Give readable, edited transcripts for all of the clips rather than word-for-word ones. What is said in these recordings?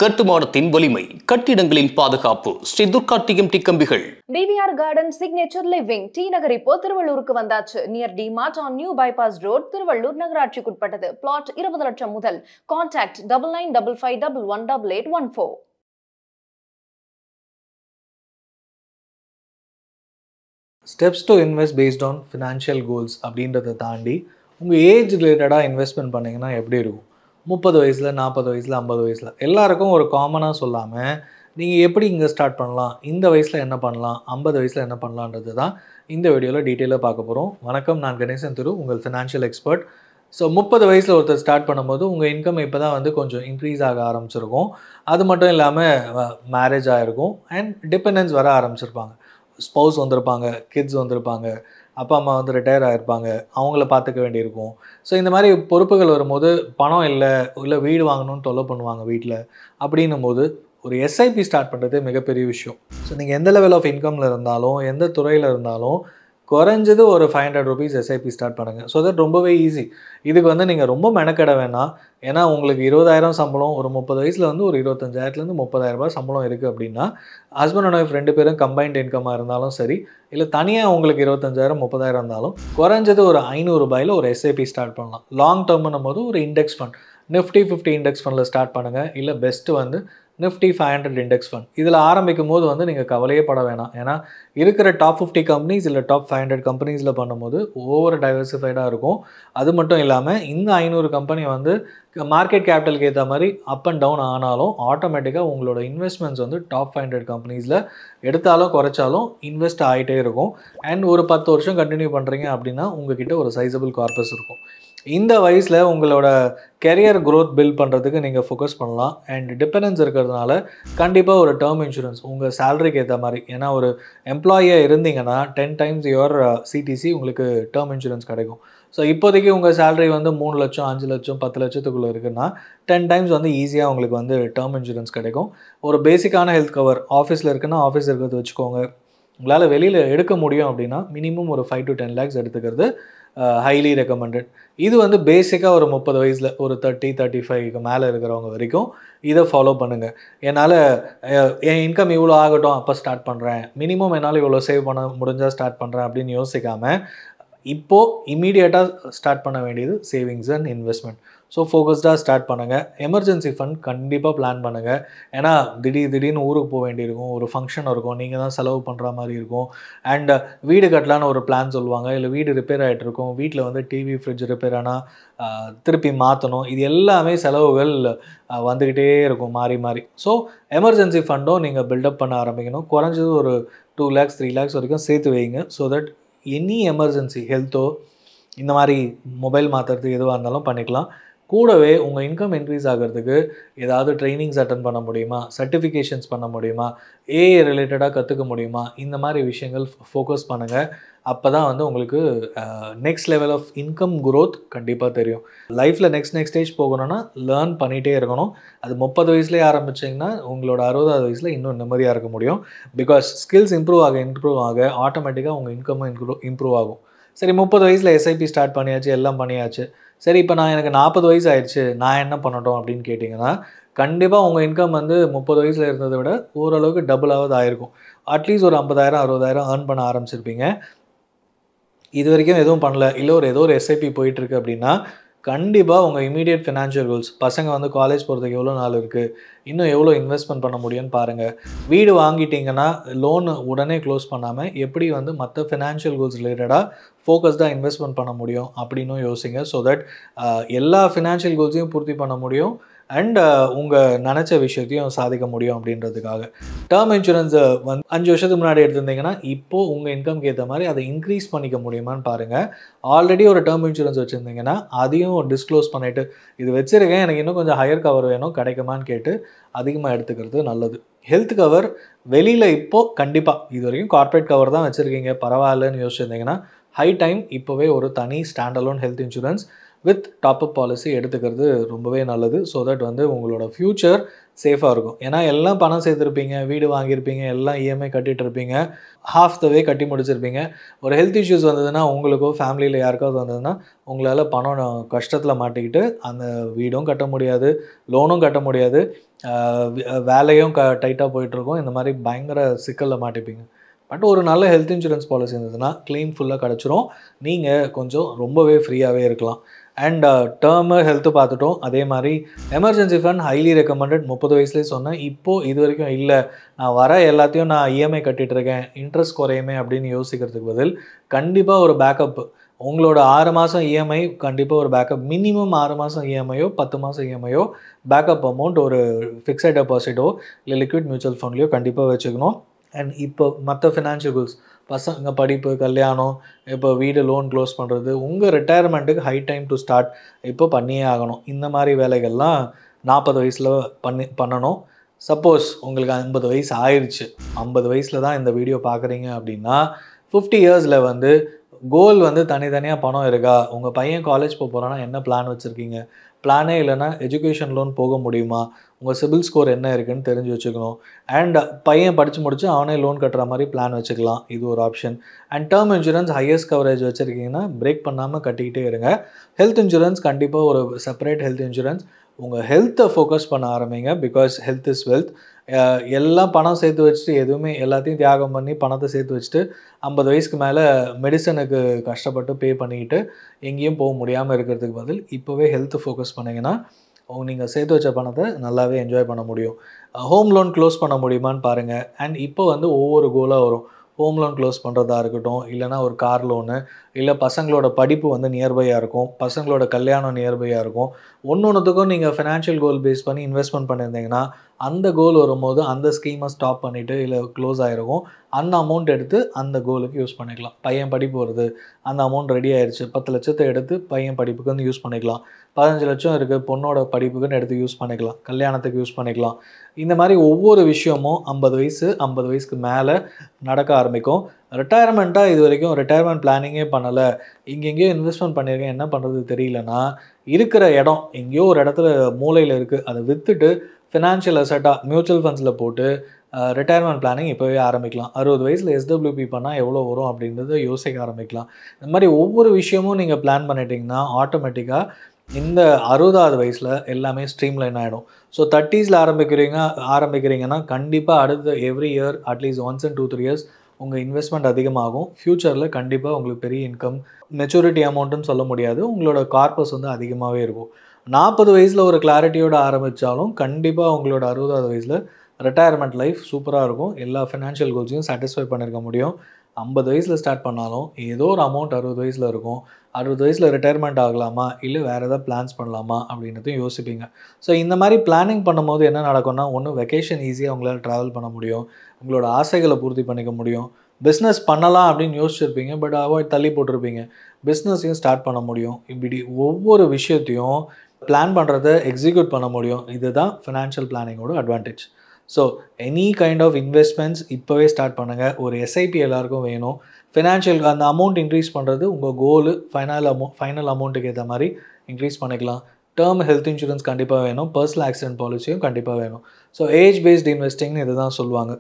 கட்டுமானத்தின் வலிமை, கட்டிடங்களின் பாதுகாப்பு. ஸ்ரீ துர்கா டிஎம்டி கம்பிகள். BVR Garden Signature Living T Nagar இப்போ திருவள்ளூருக்கு வந்தாச்சு. Near D Mart on new bypass road, Tiruvallur நகராட்சிக்குட்பட்டது. பிளாட் 20 லட்சம் முதல். Contact 9955511814. Steps to invest based on financial goals அப்படின்றத தாண்டி உங்கள் ஏஜ் ரிலேட்டடாக இன்வெஸ்ட்மெண்ட் பண்ணிங்கன்னா எப்படி இருக்கும்? 30 வயசில், 40 வயசில், 50 வயசில் எல்லாருக்கும் ஒரு காமனாக சொல்லாமல் நீங்கள் எப்படி இங்கே ஸ்டார்ட் பண்ணலாம், இந்த வயசில் என்ன பண்ணலாம், 50 வயசில் என்ன பண்ணலான்றது தான் இந்த வீடியோவில் டீட்டெயிலாக பார்க்க போகிறோம். வணக்கம், நான் கணேசன் திரு, உங்கள் ஃபினான்ஷியல் எக்ஸ்பர்ட். ஸோ 30 வயசில் ஒருத்தர் ஸ்டார்ட் பண்ணும்போது உங்கள் இன்கம் இப்போ தான் வந்து கொஞ்சம் இன்க்ரீஸ் ஆக ஆரம்பிச்சிருக்கும். அது மட்டும் இல்லாமல் மேரேஜ் ஆகிருக்கும் அண்ட் டிபெண்டன்ஸ் வர ஆரம்பிச்சிருப்பாங்க. ஸ்பௌஸ் வந்திருப்பாங்க, கிட்ஸ் வந்திருப்பாங்க, அப்பா அம்மா வந்து ரிட்டையர் ஆகிருப்பாங்க, அவங்கள பார்த்துக்க வேண்டியிருக்கும். ஸோ இந்த மாதிரி பொறுப்புகள் வரும்போது பணம் இல்லை வீடு வாங்கணும்னு தொல்லை பண்ணுவாங்க வீட்டில். அப்படின்னும் போது ஒரு எஸ்ஐபி ஸ்டார்ட் பண்ணுறது மிகப்பெரிய விஷயம். ஸோ நீங்கள் எந்த லெவல் ஆஃப் இன்கமில் இருந்தாலும், எந்த துறையில் இருந்தாலும் குறைஞ்சது ஒரு 500 rupees எஸ்ஐபி ஸ்டார்ட் பண்ணுங்கள். ஸோ தட் ரொம்பவே ஈஸி. இதுக்கு வந்து நீங்கள் ரொம்ப மெனக்கெட வேணாம். ஏன்னா உங்களுக்கு 20,000 சம்பளம், ஒரு 30 வயசில் வந்து ஒரு 25,000 30,000 சம்பளம் இருக்குது அப்படின்னா, ஹஸ்பண்ட் அண்ட் ஒய்ஃப் 2 பேரும் கம்பைன்ட் இன்கமாக இருந்தாலும் சரி, இல்லை தனியாக உங்களுக்கு 25,000 30,000 இருந்தாலும் குறைஞ்சது ஒரு 500 ரூபாயில் ஒரு எஸ்ஐபி ஸ்டார்ட் பண்ணலாம். லாங் டேர்ம்னும் போது ஒரு இண்டெக்ஸ் ஃபண்ட், நிஃப்டி 50 இண்டெக்ஸ் ஃபண்டில் ஸ்டார்ட் பண்ணுங்கள். இல்லை பெஸ்ட்டு வந்து நிஃப்டி 500 இண்டெக்ஸ் ஃபண்ட். இதில் ஆரம்பிக்கும் போது வந்து நீங்கள் கவலையே பட வேணாம். ஏன்னா இருக்கிற டாப் 50 கம்பெனிஸ் இல்லை டாப் 500 கம்பெனிஸில் பண்ணும்போது ஓவர் டைவர்சிஃபைடாக இருக்கும். அது மட்டும் இல்லாமல் இந்த 500 கம்பெனி வந்து மார்க்கெட் கேபிட்டலுக்கு ஏற்ற மாதிரி அப் அண்ட் டவுன் ஆனாலும் ஆட்டோமேட்டிக்காக உங்களோட இன்வெஸ்ட்மெண்ட்ஸ் வந்து டாப் 500 கம்பெனிஸில் எடுத்தாலும் குறைச்சாலும் இன்வெஸ்ட் ஆகிட்டே இருக்கும். அண்ட் ஒரு 10 வருஷம் கண்டினியூ பண்ணுறீங்க அப்படின்னா உங்ககிட்ட ஒரு சைஸபிள் கார்பஸ் இருக்கும். இந்த வயசில் உங்களோட கெரியர் க்ரோத் பில்ட் பண்ணுறதுக்கு நீங்கள் ஃபோக்கஸ் பண்ணலாம். அண்ட் டிபெண்டன்ஸ் இருக்கிறதுனால கண்டிப்பாக ஒரு டேர்ம் இன்சூரன்ஸ் உங்கள் சேலரிக்கு ஏற்ற மாதிரி, ஏன்னா ஒரு எம்ப்ளாயியாக இருந்தீங்கன்னா 10 times யுவர் சிடிசி உங்களுக்கு டேர்ம் இன்சூரன்ஸ் கிடைக்கும். ஸோ இப்போதைக்கு உங்கள் சேலரி வந்து 3 லட்சம் 5 லட்சம் 10 லட்சத்துக்குள்ளே இருக்குன்னா 10 times வந்து ஈஸியாக உங்களுக்கு வந்து டேர்ம் இன்சூரன்ஸ் கிடைக்கும். ஒரு பேசிக்கான ஹெல்த் கவர் ஆஃபீஸில் இருக்குன்னா ஆஃபீஸ் இருக்கிறது வச்சுக்கோங்க. உங்களால் வெளியில் எடுக்க முடியும் அப்படின்னா மினிமம் ஒரு 5 to 10 lakhs எடுத்துக்கிறது ஹைலி ரெக்கமெண்டட். இது வந்து பேசிக்காக ஒரு 30 வயசில் ஒரு 30-35க்கு மேலே இருக்கிறவங்க வரைக்கும் இதை ஃபாலோ பண்ணுங்கள். என்னால் என் இன்கம் இவ்வளோ ஆகட்டும் அப்போ ஸ்டார்ட் பண்ணுறேன், மினிமம் என்னால் இவ்வளோ சேவ் பண்ண முடிஞ்சால் ஸ்டார்ட் பண்ணுறேன் அப்படின்னு யோசிக்காமல் இப்போது இம்மீடியட்டாக ஸ்டார்ட் பண்ண வேண்டியது சேவிங்ஸ் அண்ட் இன்வெஸ்ட்மெண்ட். ஸோ ஃபோக்கஸ்டாக ஸ்டார்ட் பண்ணுங்கள். எமர்ஜென்சி ஃபண்ட் கண்டிப்பாக பிளான் பண்ணுங்கள். ஏன்னா திடீர்னு ஊருக்கு போக வேண்டியிருக்கும், ஒரு ஃபங்க்ஷன் இருக்கும், நீங்கள் தான் செலவு பண்ணுற மாதிரி இருக்கும். அண்ட் வீடு கட்டலான்னு ஒரு பிளான் சொல்லுவாங்க, இல்லை வீடு ரிப்பேர் ஆகிட்டு இருக்கும், வீட்டில் வந்து டிவி ஃப்ரிட்ஜ் ரிப்பேர் ஆனால் திருப்பி மாற்றணும். இது எல்லாமே செலவுகள் வந்துக்கிட்டே இருக்கும் மாறி மாறி. ஸோ எமர்ஜென்சி ஃபண்டும் நீங்கள் பில்டப் பண்ண ஆரம்பிக்கணும். குறைஞ்சது ஒரு 2 lakhs 3 lakhs வரைக்கும் சேர்த்து வைங்க. ஸோ தட் எனி எமர்ஜென்சி ஹெல்த்தோ இந்த மாதிரி மொபைல் மாற்றுறதுக்கு எதுவாக இருந்தாலும் பண்ணிக்கலாம். கூடவே உங்கள் இன்கம் இன்க்ரீஸ் ஆகிறதுக்கு ஏதாவது ட்ரைனிங்ஸ் அட்டன் பண்ண முடியுமா, சர்டிஃபிகேஷன்ஸ் பண்ண முடியுமா, ஏஐ ரிலேட்டடாக கற்றுக்க முடியுமா, இந்த மாதிரி விஷயங்கள் ஃபோக்கஸ் பண்ணுங்கள். அப்போ தான் வந்து உங்களுக்கு next level of income growth கண்டிப்பாக தெரியும். லைஃப்பில் நெக்ஸ்ட் ஸ்டேஜ் போகணுன்னா லேர்ன் பண்ணிகிட்டே இருக்கணும். அது 30 வயசுலேயே ஆரம்பிச்சிங்கன்னா உங்களோட 60வது வயசில் இன்னும் நிம்மதியாக இருக்க முடியும். பிகாஸ் ஸ்கில்ஸ் இம்ப்ரூவ் ஆக ஆட்டோமேட்டிக்காக உங்கள் இன்கமும் இம்ப்ரூவ் ஆகும். சரி, 30 வயசில் எஸ்ஐபி ஸ்டார்ட் பண்ணியாச்சு, எல்லாம் பண்ணியாச்சு. சரி, இப்போ எனக்கு 40 வயசு ஆயிடுச்சு, நான் என்ன பண்ணட்டும் அப்படின்னு கேட்டிங்கன்னா, கண்டிப்பாக உங்கள் இன்கம் வந்து 30 வயசில் இருந்ததை விட ஓரளவுக்கு டபுளாவது ஆயிருக்கும். அட்லீஸ்ட் ஒரு 50,000 60,000 ஏர்ன் பண்ண ஆரம்பிச்சிருப்பீங்க. இது வரைக்கும் எதுவும் பண்ணல, இல்லை ஏதோ ஒரு எஸ்ஐபி போயிட்டுருக்கு அப்படின்னா கண்டிப்பாக உங்கள் இமீடியட் ஃபினான்ஷியல் கோல்ஸ், பசங்க வந்து காலேஜ் போகிறதுக்கு எவ்வளோ நாள் இருக்குது, இன்னும் எவ்வளோ இன்வெஸ்ட்மெண்ட் பண்ண முடியும்னு பாருங்கள். வீடு வாங்கிட்டிங்கன்னா லோனு உடனே க்ளோஸ் பண்ணாமல் எப்படி வந்து மற்ற ஃபினான்ஷியல் கோல்ஸ் ரிலேட்டடாக ஃபோக்கஸ்டாக இன்வெஸ்ட்மெண்ட் பண்ண முடியும் அப்படின்னும் யோசிங்க. ஸோ தட் எல்லா ஃபினான்ஷியல் கோல்ஸையும் பூர்த்தி பண்ண முடியும் அண்ட் உங்கள் நினச்ச விஷயத்தையும் சாதிக்க முடியும் அப்படின்றதுக்காக. டேர்ம் இன்சூரன்ஸ் வந்து 5 வருஷத்துக்கு முன்னாடி எடுத்திருந்தீங்கன்னா இப்போது உங்கள் இன்கம்க்கு ஏற்ற மாதிரி அதை இன்க்ரீஸ் பண்ணிக்க முடியுமான்னு பாருங்கள். ஆல்ரெடி ஒரு டேர்ம் இன்சூரன்ஸ் வச்சுருந்தீங்கன்னா அதையும் டிஸ்க்ளோஸ் பண்ணிவிட்டு இது வச்சுருக்கேன், எனக்கு இன்னும் கொஞ்சம் ஹையர் கவர் வேணும், கிடைக்குமான்னு கேட்டு அதிகமாக எடுத்துக்கிறது நல்லது. ஹெல்த் கவர் வெளியில் இப்போது கண்டிப்பாக, இது வரைக்கும் கார்ப்பரேட் கவர் தான் வச்சுருக்கீங்க, பரவாயில்லன்னு யோசிச்சிருந்தீங்கன்னா ஹை டைம் இப்போவே ஒரு தனி stand alone health insurance with top up policy எடுத்துக்கிறது ரொம்பவே நல்லது. ஸோ தட் வந்து உங்களோட ஃப்யூச்சர் சேஃபாக இருக்கும். ஏன்னா எல்லாம் பணம் சேர்த்துருப்பீங்க, வீடு வாங்கியிருப்பீங்க, எல்லாம் இஎம்ஐ கட்டிகிட்டு இருப்பீங்க, ஹாஃப் த வே கட்டி முடிச்சிருப்பீங்க. ஒரு ஹெல்த் இஷ்யூஸ் வந்ததுன்னா உங்களுக்கோ ஃபேமிலியில் யாருக்காவது வந்ததுன்னா உங்களால் பணம் கஷ்டத்தில் மாட்டிக்கிட்டு அந்த வீடும் கட்ட முடியாது, லோனும் கட்ட முடியாது. வேலையும் டைட்டாக போயிட்டுருக்கும். இந்த மாதிரி பயங்கர சிக்கலில் மாட்டிப்பீங்க. பட் ஒரு நல்ல ஹெல்த் இன்சூரன்ஸ் பாலிசி இருந்ததுன்னா க்ளைம் ஃபுல்லாக கிடச்சிரும். நீங்கள் கொஞ்சம் ரொம்பவே ஃப்ரீயாகவே இருக்கலாம். அண்ட் டேர்மு ஹெல்த்து பார்த்துட்டோம். அதே மாதிரி எமர்ஜென்சி ஃபண்ட் ஹைலி ரெக்கமெண்டட். 30 வயசுலேயே சொன்னேன். இப்போது இது வரைக்கும் இல்லை, நான் வர எல்லாத்தையும் நான் இஎம்ஐ கட்டிகிட்ருக்கேன், இன்ட்ரெஸ்ட் குறையுமே அப்படின்னு யோசிக்கிறதுக்கு பதில் கண்டிப்பாக ஒரு பேக்கப், உங்களோட 6 மாதம் இஎம்ஐ கண்டிப்பாக ஒரு பேக்கப், மினிமம் 6 மாதம் இஎம்ஐயோ 10 மாதம் இஎம்ஐயோ பேக்கப் அமௌண்ட் ஒரு ஃபிக்ஸட் டெபாசிட்டோ இல்லை லிக்விட் மியூச்சுவல் ஃபண்ட்லையோ கண்டிப்பாக வச்சுக்கணும். அண்ட் இப்போ மற்ற ஃபினான்ஷியல் கோல்ஸ், பசங்க படிப்பு, கல்யாணம், இப்போ வீடு லோன் க்ளோஸ் பண்ணுறது, உங்கள் ரிட்டையர்மெண்ட்டுக்கு ஹை டைம் டு ஸ்டார்ட் இப்போ பண்ணியே ஆகணும். இந்த மாதிரி வேலைகள்லாம் 40 வயசில் பண்ணணும். சப்போஸ் உங்களுக்கு 50 வயசு ஆயிடுச்சு, 50 வயசில் தான் இந்த வீடியோ பார்க்குறீங்க அப்படின்னா 50 இயர்ஸில் வந்து கோல் வந்து தனித்தனியாக பணம் இருக்கா? உங்கள் பையன் காலேஜ் போகிறான்னா என்ன பிளான் வச்சுருக்கீங்க? பிளானே இல்லைன்னா எஜுகேஷன் லோன் போக முடியுமா? உங்கள் சிபில் ஸ்கோர் என்ன இருக்குன்னு தெரிஞ்சு வச்சுக்கணும். அண்ட் பையன் படித்து முடிச்சு அவனே லோன் கட்டுற மாதிரி பிளான் வச்சுக்கலாம், இது ஒரு option. And term insurance highest coverage வச்சுருக்கீங்கன்னா பிரேக் பண்ணாமல் கட்டிக்கிட்டே இருங்க. ஹெல்த் இன்சூரன்ஸ் கண்டிப்பாக ஒரு செப்பரேட் ஹெல்த் இன்சூரன்ஸ். உங்கள் ஹெல்த்தை ஃபோக்கஸ் பண்ண ஆரம்பிங்க. Because health is wealth. எல்லாம் பணம் சேர்த்து வச்சுட்டு எதுவுமே எல்லாத்தையும் தியாகம் பண்ணி பணத்தை சேர்த்து வச்சுட்டு 50 வயசுக்கு மேலே மெடிசனுக்கு கஷ்டப்பட்டு பே பண்ணிக்கிட்டு எங்கேயும் போக முடியாமல் இருக்கிறதுக்கு பதில் இப்போவே ஹெல்த்து ஃபோக்கஸ் பண்ணிங்கன்னா நீங்கள் சேர்த்து வச்ச பணத்தை நல்லாவே என்ஜாய் பண்ண முடியும். ஹோம் லோன் க்ளோஸ் பண்ண முடியுமான்னு பாருங்கள். அண்ட் இப்போ வந்து ஒவ்வொரு கோலாக வரும். ஹோம் லோன் க்ளோஸ் பண்ணுறதா இருக்கட்டும், இல்லைனா ஒரு கார் லோனு, இல்லை பசங்களோட படிப்பு வந்து நியர்பையாக இருக்கும், பசங்களோட கல்யாணம் நியர்பையாக இருக்கும். ஒன்றுத்துக்கும் நீங்கள் ஃபினான்ஷியல் கோல் பேஸ் பண்ணி இன்வெஸ்ட்மெண்ட் பண்ணியிருந்தீங்கன்னா அந்த கோல் வரும்போது அந்த ஸ்கீமை ஸ்டாப் பண்ணிவிட்டு இல்லை க்ளோஸ் ஆகிருக்கும். அந்த அமௌண்ட் எடுத்து அந்த கோலுக்கு யூஸ் பண்ணிக்கலாம். பையன் படிப்பு வருது, அந்த அமௌண்ட் ரெடி ஆயிடுச்சு, 10 லட்சத்தை எடுத்து பையன் படிப்புக்கு வந்து யூஸ் பண்ணிக்கலாம். 15 லட்சம் இருக்குது, பொண்ணோட படிப்புக்குன்னு எடுத்து யூஸ் பண்ணிக்கலாம், கல்யாணத்துக்கு யூஸ் பண்ணிக்கலாம். இந்த மாதிரி ஒவ்வொரு விஷயமும் 50 வயசுக்கு மேலே நடக்க ஆரம்பிக்கும். ரிட்டையர்மெண்ட்டாக இது வரைக்கும் ரிட்டையர்மெண்ட் பிளானிங்கே பண்ணலை, எங்கேயோ இன்வெஸ்ட்மெண்ட் பண்ணியிருக்கேன், என்ன பண்ணுறது தெரியலனா, இருக்கிற இடம் எங்கேயோ ஒரு இடத்துல மூலையில் இருக்குது, அதை விற்றுட்டு ஃபினான்ஷியல் அசட்டாக மியூச்சுவல் ஃபண்ட்ஸில் போட்டு ரிட்டையர்மெண்ட் பிளானிங் இப்போவே ஆரம்பிக்கலாம். 60 வயசில் எஸ்டபிள்யூபி பண்ணால் எவ்வளோ வரும் அப்படின்றத யோசிக்க ஆரம்பிக்கலாம். இந்த மாதிரி ஒவ்வொரு விஷயமும் நீங்கள் பிளான் பண்ணிட்டீங்கன்னா ஆட்டோமேட்டிக்காக இந்த 60வது வயசில் எல்லாமே ஸ்ட்ரீம்லைன் ஆகிடும். ஸோ 30s ஆரம்பிக்கிறீங்கன்னா கண்டிப்பாக அடுத்த every year at least once in 2-3 years உங்கள் இன்வெஸ்ட்மெண்ட் அதிகமாகும். ஃப்யூச்சரில் கண்டிப்பாக உங்களுக்கு பெரிய இன்கம், மெச்சூரிட்டி அமௌண்ட்டுன்னு சொல்ல முடியாது, உங்களோட கார்பஸ் வந்து அதிகமாகவே இருக்கும். 40 வயசில் ஒரு கிளாரிட்டியோடு ஆரம்பித்தாலும் கண்டிப்பாக உங்களோட 60வது வயசில் ரிட்டையர்மெண்ட் லைஃப் சூப்பராக இருக்கும். எல்லா ஃபினான்ஷியல் கோல்ஸையும் சாட்டிஸ்ஃபை பண்ணியிருக்க முடியும். 50 வயசில் ஸ்டார்ட் பண்ணாலும் ஏதோ ஒரு அமௌண்ட் 60 வயசில் இருக்கும். 60 வயசில் ரிட்டையர்மெண்ட் ஆகலாமா இல்லை வேறு ஏதாவது பிளான்ஸ் பண்ணலாமா அப்படின்றதையும் யோசிப்பீங்க. ஸோ இந்த மாதிரி பிளானிங் பண்ணும்போது என்ன நடக்கும்னா, ஒன்று வெக்கேஷன் ஈஸியாக உங்களால் ட்ராவல் பண்ண முடியும், உங்களோட ஆசைகளை பூர்த்தி பண்ணிக்க முடியும். பிஸ்னஸ் பண்ணலாம் அப்படின்னு யோசிச்சிருப்பீங்க, பட் அவாய்ட் தள்ளி போட்டிருப்பீங்க, பிஸ்னஸையும் ஸ்டார்ட் பண்ண முடியும். இப்படி ஒவ்வொரு விஷயத்தையும் பிளான் பண்ணுறதை எக்ஸிக்யூட் பண்ண முடியும். இதுதான் ஃபினான்ஷியல் பிளானிங்கோட advantage. So any kind of investments இப்போவே ஸ்டார்ட் பண்ணுங்கள். ஒரு எஸ்ஐபி எல்லாருக்கும் வேணும். ஃபினான்ஷியல் அந்த அமௌண்ட் இன்க்ரீஸ் பண்ணுறது உங்கள் கோலு, ஃபைனல் அமௌண்ட்டுக்கு ஏற்ற மாதிரி இன்க்ரீஸ் பண்ணிக்கலாம். டேர்ம் ஹெல்த் இன்சூரன்ஸ் கண்டிப்பாக வேணும், பர்சனல் ஆக்சிடென்ட் பாலிசியும் கண்டிப்பாக வேணும். ஸோ ஏஜ் பேஸ்ட் இன்வெஸ்டிங்னு இதை தான் சொல்லுவாங்க.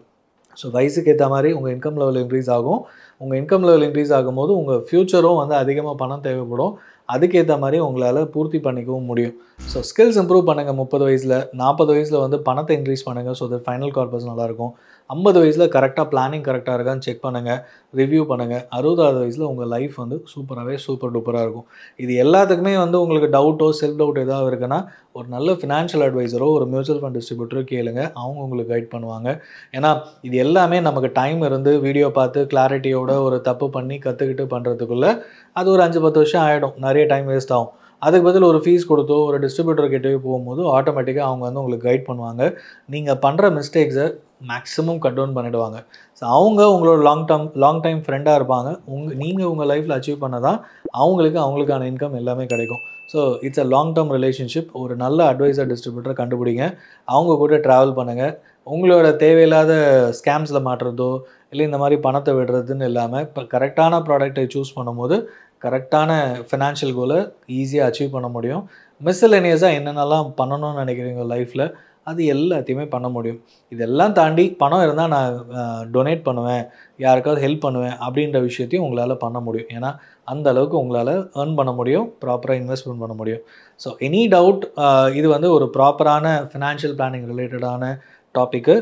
ஸோ வயசுக்கு ஏற்ற மாதிரி உங்கள் இன்கம் லெவல் இன்க்ரீஸ் ஆகும். உங்கள் இன்கம் லெவல் இன்க்ரீஸ் ஆகும்போது உங்கள் ஃப்யூச்சரும் வந்து அதிகமாக பணம் தேவைப்படும். அதுக்கேற்ற மாதிரி உங்களால் பூர்த்தி பண்ணிக்கவும் முடியும். ஸோ ஸ்கில்ஸ் இம்ப்ரூவ் பண்ணுங்கள். 30 வயசில் 40 வயசில் வந்து பணத்தை இன்க்ரீஸ் பண்ணுங்கள். ஸோ தட் ஃபைனல் கார்பஸ் நல்லாயிருக்கும். 50 வயசில் கரெக்டாக பிளானிங் கரெக்டாக இருக்கான்னு செக் பண்ணுங்கள், ரிவ்யூ பண்ணுங்கள். 60வது வயசில் உங்கள் லைஃப் வந்து சூப்பர் டூப்பராக இருக்கும். இது எல்லாத்துக்குமே வந்து உங்களுக்கு டவுட்டோ செல்ஃப் டவுட் ஏதாவது இருக்குன்னா ஒரு நல்ல ஃபினான்ஷியல் அட்வைசரோ ஒரு மியூச்சுவல் ஃபண்ட் டிஸ்ட்ரிபியூட்டரோ கேளுங்க, அவங்க உங்களுக்கு கைட் பண்ணுவாங்க. ஏன்னா இது எல்லாமே நமக்கு டைம் இருந்து வீடியோ பார்த்து கிளாரிட்டியோட ஒரு தப்பு பண்ணி கற்றுக்கிட்டு பண்ணுறதுக்குள்ளே அது ஒரு 5-10 வருஷம் ஆகிடும், நிறைய டைம் வேஸ்ட் ஆகும். அதுக்கு பதில் ஒரு ஃபீஸ் கொடுத்தோ ஒரு டிஸ்ட்ரிபியூட்டர் கிட்டே போகும்போது ஆட்டோமேட்டிக்காக அவங்க வந்து உங்களுக்கு கைட் பண்ணுவாங்க. நீங்கள் பண்ணுற மிஸ்டேக்ஸை மேக்ஸிமம் கட் டவுன் பண்ணிவிடுவாங்க. ஸோ அவங்க உங்களோட லாங் டைம் ஃப்ரெண்டாக இருப்பாங்க. நீங்கள் உங்கள் லைஃப்பில் அச்சீவ் பண்ண தான் அவங்களுக்கான இன்கம் எல்லாமே கிடைக்கும். So it's a long term relationship. ஒரு நல்ல அட்வைசர் டிஸ்ட்ரிபியூட்டரை கண்டுபிடிங்க, அவங்க கூட ட்ராவல் பண்ணுங்கள். உங்களோட தேவையில்லாத ஸ்கேம்ஸில் மாட்டுறதோ இல்லை இந்த மாதிரி பணத்தை விடுறதுன்னு இல்லாமல் இப்போ கரெக்டான ப்ராடக்டை சூஸ் பண்ணும்போது கரெக்டான ஃபினான்ஷியல் கோலை ஈஸியாக அச்சீவ் பண்ண முடியும். மிஸ்செலேனியஸாக என்னென்னலாம் பண்ணணும்னு நினைக்கிறீங்க லைஃப்பில் அது எல்லாத்தையுமே பண்ண முடியும். இதெல்லாம் தாண்டி பணம் இருந்தால் நான் டொனேட் பண்ணுவேன், யாருக்காவது ஹெல்ப் பண்ணுவேன் அப்படின்ற விஷயத்தையும் உங்களால் பண்ண முடியும். ஏன்னா அந்த அளவுக்கு உங்களால் ஏர்ன் பண்ண முடியும், ப்ராப்பராக இன்வெஸ்ட்மெண்ட் பண்ண முடியும். ஸோ எனி டவுட், இது வந்து ஒரு ப்ராப்பரான ஃபினான்ஷியல் பிளானிங் ரிலேட்டடான டாப்பிக்கு.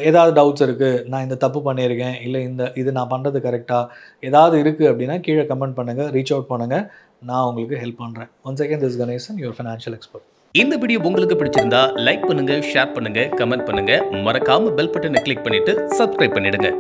ஏதாவது டவுட்ஸ் இருக்குது, நான் இந்த தப்பு பண்ணியிருக்கேன், இல்லை இது நான் பண்ணுறது கரெக்டாக ஏதாவது இருக்குது அப்படின்னா கீழே கமெண்ட் பண்ணுங்கள், ரீச் அவுட் பண்ணுங்கள், நான் உங்களுக்கு ஹெல்ப் பண்ணுறேன். Once again this Ganesan, your financial expert. இந்த வீடியோ உங்களுக்கு பிடிச்சிருந்தா லைக் பண்ணுங்க, ஷேர் பண்ணுங்க, கமெண்ட் பண்ணுங்க, மறக்காம பெல் பட்டனை கிளிக் பண்ணிட்டு சப்ஸ்கிரைப் பண்ணிடுங்க.